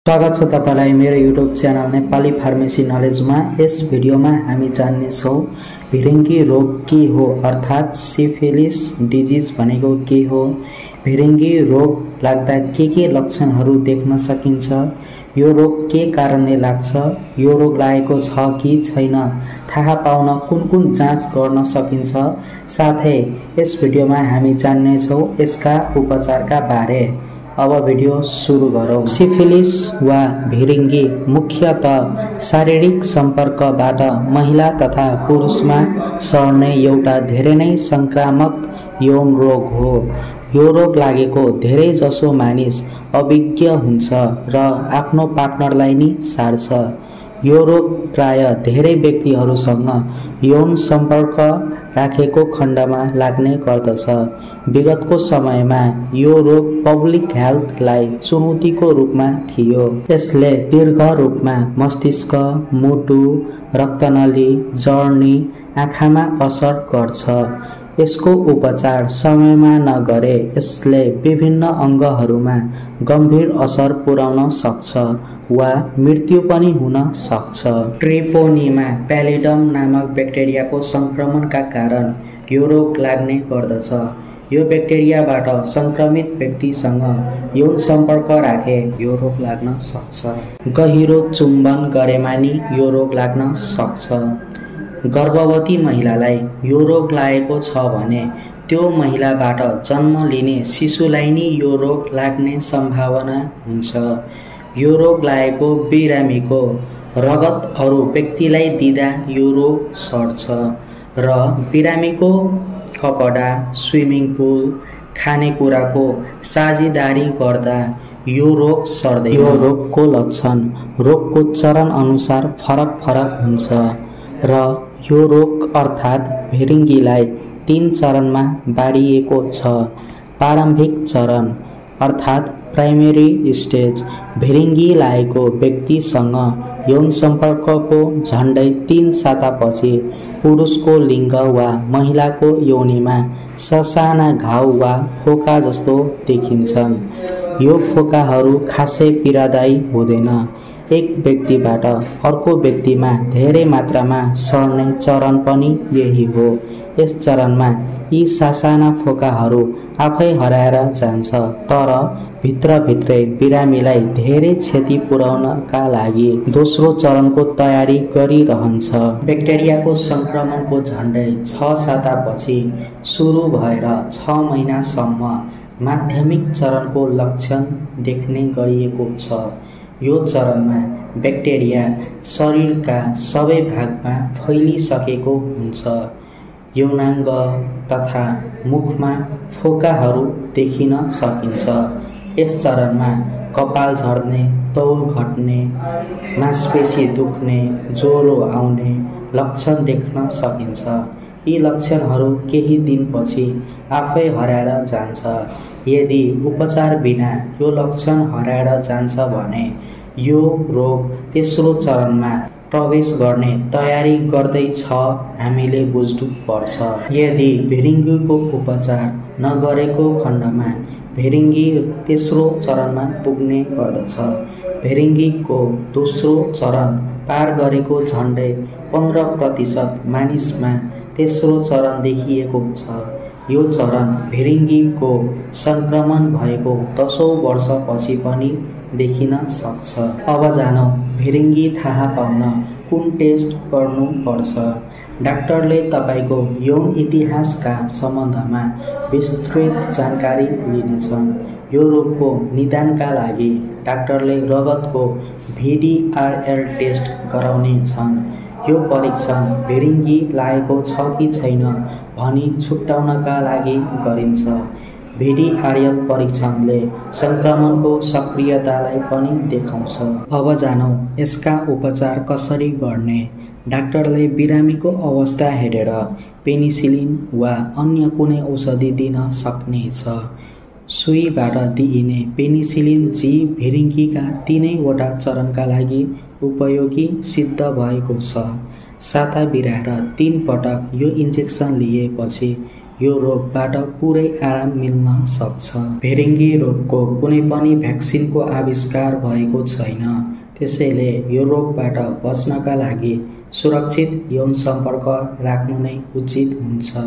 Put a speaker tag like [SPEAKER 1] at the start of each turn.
[SPEAKER 1] स्वागत छ तपाईलाई मेरो YouTube च्यानल नेपाली फार्मेसी नलेजमा। यस भिडियोमा हामी जान्ने छौं भिरिङ्गी रोग के हो अर्थात सिफिलिस डिजिज भनेको के हो, भिरिङ्गी रोग लाग्दा के लक्षणहरू देख्न सकिन्छ, यो रोग के कारणले लाग्छ, यो रोग लागेको छ कि छैन थाहा पाउन कुन जाँच गर्न सकिन्छ, साथै यस भिडियोमा हामी जान्ने छौं यसका उपचारका बारे। अब भिडियो सुरु गरौं। सिफिलिस वा भिरिङ्गी मुख्यतः शारीरिक सम्पर्कबाट महिला तथा पुरुषमा सर्ने एउटा धेरै नै संक्रामक यौन रोग हो। यो रोग लागेको धेरै जसो मानिस अभिज्ञ हुन्छ र आफ्नो पार्टनरलाई नि सार्छ। यो रोग प्राय धेरै व्यक्तिहरूसँग यौन सम्पर्क राखेको खण्डमा लाग्ने गर्दछ। विगतको समयमा यो रोग पब्लिक हेल्थलाई चुनौतीको रूपमा थियो। यसले दीर्घ रूपमा मस्तिष्क, मुटु, रक्तनली, जर्नी, आँखामा असर गर्छ। यसको उपचार समयमा नगरे यसले विभिन्न अङ्गहरूमा गम्भीर असर पुर्याउन सक्छ वा मृत्यु पनि हुन सक्छ। ट्रिपोनिमा प्यालिडम नामक ब्याक्टेरियाको संक्रमणका कारण यो रोग लाग्ने गर्दछ। यो ब्याक्टेरियाबाट संक्रमित व्यक्तिसँग यौन सम्पर्क राखे यो रोग लाग्न सक्छ। गहिरो चुम्बन गरेमा नि यो रोग लाग्न सक्छ। गर्भवती महिलालाई यो रोग लागेको छ भने त्यो महिलाबाट जन्म लिने शिशुलाई नि यो रोग लाग्ने सम्भावना हुन्छ। यो रोग लागेको बिरामीको रगत अरू व्यक्तिलाई दिँदा यो रोग सर्छ र बिरामीको कपडा, स्विमिङ पुल, खानेकुराको साझेदारी गर्दा यो रोग सर्दैन। यो रोगको लक्षण रोगको चरण अनुसार फरक हुन्छ र यो रोग अर्थात भिरिङ्गीलाई 3 चरणमा बाँडिएको छ। प्रारम्भिक चरण अर्थात प्राइमेरी स्टेज, भिरिङ्गी लागेको व्यक्तिसँग यौन सम्पर्कको झन्डै 3 सातापछि पुरुषको लिङ्ग वा महिलाको योनिमा ससाना घाउ वा फोका जस्तो देखिन्छन्। यो फोकाहरू खासै पीडादायी हुँदैन। एक व्यक्तिबाट अर्को व्यक्तिमा धेरै मात्रामा सर्ने चरण पनि यही हो। यस चरणमा यी सासाना फोकाहरू आफै हराएर जान्छ, तर भित्रभित्रै बिरामीलाई धेरै क्षति पुर्याउनका लागि दोस्रो चरणको तयारी गरिरहन्छ। ब्याक्टेरियाको संक्रमणको झन्डै 6 सातापछि सुरु भएर 6 महिनासम्म माध्यमिक चरणको लक्षण देख्ने गरिएको छ। यो चरणमा ब्याक्टेरिया शरीरका सबै भागमा फैलिसकेको हुन्छ। यौनाङ्ग तथा मुखमा फोकाहरू देखिन सकिन्छ। यस चरणमा कपाल झर्ने, तौल घट्ने, मांसपेशी दुख्ने, ज्वरो आउने लक्षण देख्न सकिन्छ। यी लक्षणहरू केही दिनपछि आफै हराएर जान्छ। यदि उपचार बिना यो लक्षण हराएर जान्छ भने यो रोग तेस्रो चरणमा प्रवेश गर्ने तयारी गर्दैछ हामीले बुझ्नुपर्छ। यदि भिरिङ्गीको उपचार नगरेको खण्डमा भिरिङ्गी तेस्रो चरणमा पुग्ने गर्दछ। भिरिङ्गीको दोस्रो चरण पार गरेको झन्डै 15% मानिसमा तेस्रो चरण देखिएको छ। यो चरण भिरिङ्गीको संक्रमण भएको 10औं वर्षपछि पनि देखिन सक्छ। अब जानौं भिरिङ्गी थाहा पाउन कुन टेस्ट गर्नुपर्छ। डाक्टरले तपाईको यौन इतिहासका सम्बन्धमा विस्तृत जानकारी लिनेछन्। यो रोगको निदानका लागि डाक्टरले रगतको VDRL टेस्ट गराउने छन्। यो परीक्षण भिरिङ्गी लागेको छ कि छैन भनी छुट्याउनका लागि गरिन्छ। VDRL परीक्षणले संक्रमणको सक्रियतालाई पनि देखाउँछ। अब जानौं यसका उपचार कसरी गर्ने। डाक्टरले बिरामीको अवस्था हेरेर पेनिसिलिन वा अन्य कुनै औषधि दिन सक्नेछ। सुईबाट दिइने पेनिसिलिन जी भिरिङ्गीका 3वटा चरणका लागि उपयोगी सिद्ध भएको छ। साता बिराएर 3 पटक यो इन्जेक्सन लिएपछि यो रोगबाट पुरै आराम मिल्न सक्छ। भिरिङ्गी रोगको कुनै पनि भ्याक्सिनको आविष्कार भएको छैन, त्यसैले यो रोगबाट बच्नका लागि सुरक्षित यौन सम्पर्क राख्नु नै उचित हुन्छ।